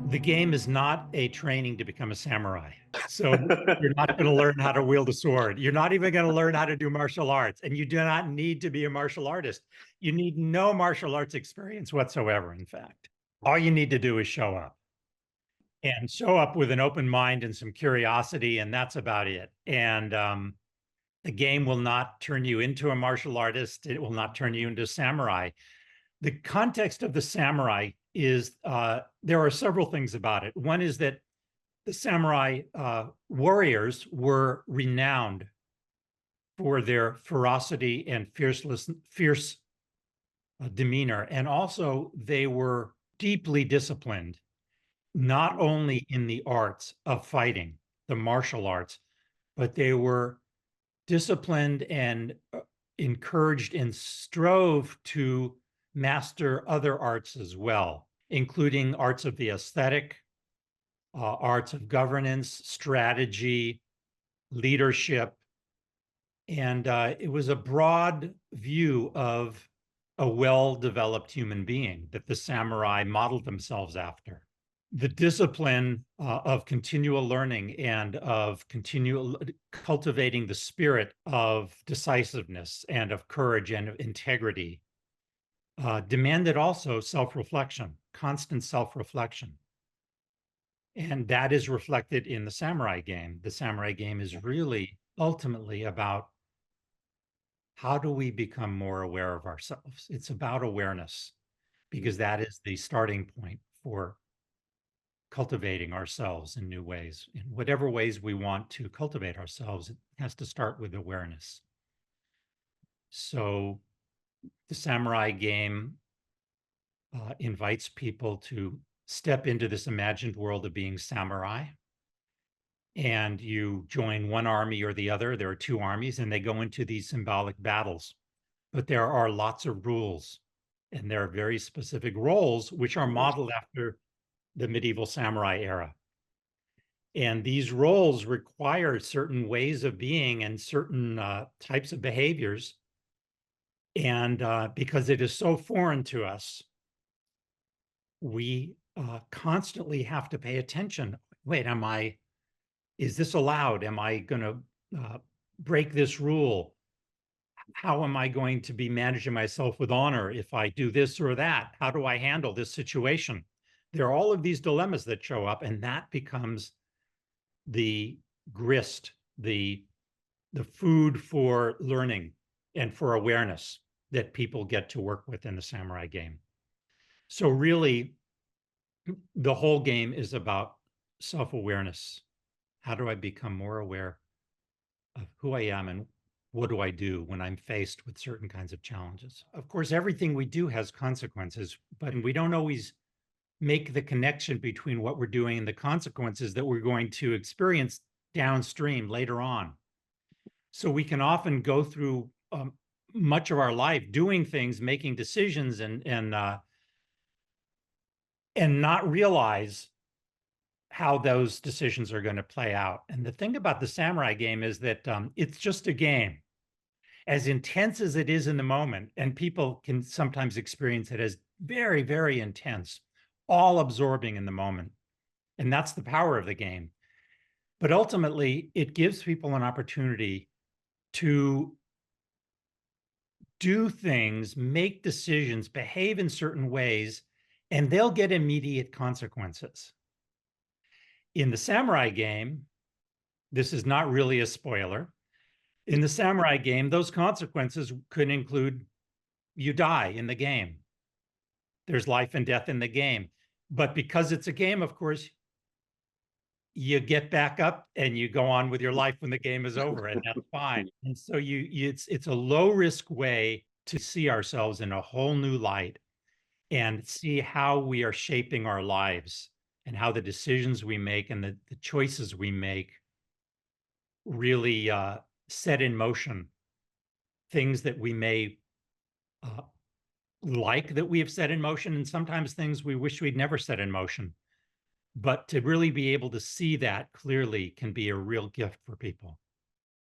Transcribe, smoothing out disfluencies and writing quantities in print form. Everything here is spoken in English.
The game is not a training to become a samurai. So you're not going to learn how to wield a sword. You're not even going to learn how to do martial arts. And you do not need to be a martial artist. You need no martial arts experience whatsoever, in fact. All you need to do is show up with an open mind and some curiosity, and that's about it. And the game will not turn you into a martial artist. It will not turn you into a samurai. The context of the samurai is there are several things about it. One is that the samurai warriors were renowned for their ferocity and fierce demeanor. And also, they were deeply disciplined, not only in the arts of fighting, the martial arts, but they were disciplined and encouraged and strove to master other arts as well, including arts of the aesthetic, arts of governance, strategy, leadership. And it was a broad view of a well-developed human being that the samurai modeled themselves after. The discipline of continual learning and of continual cultivating the spirit of decisiveness and of courage and of integrity demanded also self-reflection, constant self-reflection. And that is reflected in the samurai game. The samurai game is really ultimately about how do we become more aware of ourselves? It's about awareness, because that is the starting point for cultivating ourselves in new ways. In whatever ways we want to cultivate ourselves, it has to start with awareness. So the samurai game invites people to step into this imagined world of being samurai. And you join one army or the other. There are two armies, and they go into these symbolic battles. But there are lots of rules, and there are very specific roles which are modeled after the medieval samurai era. And these roles require certain ways of being and certain types of behaviors. And because it is so foreign to us, we constantly have to pay attention. Wait, is this allowed? Am I going to break this rule? How am I going to be managing myself with honor if I do this or that? How do I handle this situation? There are all of these dilemmas that show up, and that becomes the grist, the food for learning and for awareness that people get to work with in the samurai game. So really, the whole game is about self-awareness. How do I become more aware of who I am and what do I do when I'm faced with certain kinds of challenges? Of course, everything we do has consequences, but we don't always make the connection between what we're doing and the consequences that we're going to experience downstream later on. So we can often go through much of our life doing things, making decisions, and not realize how those decisions are going to play out. And the thing about the samurai game is that it's just a game. As intense as it is in the moment, and people can sometimes experience it as very, very intense, all absorbing in the moment. And that's the power of the game. But ultimately, it gives people an opportunity to do things, make decisions, behave in certain ways, and they'll get immediate consequences. In the samurai game, this is not really a spoiler. In the samurai game, those consequences could include you die in the game. There's life and death in the game. But because it's a game, of course, you get back up and you go on with your life when the game is over, and that's fine. And so it's a low risk way to see ourselves in a whole new light and see how we are shaping our lives and how the decisions we make and the choices we make really set in motion things that we may like that we have set in motion, and sometimes things we wish we'd never set in motion. But to really be able to see that clearly can be a real gift for people.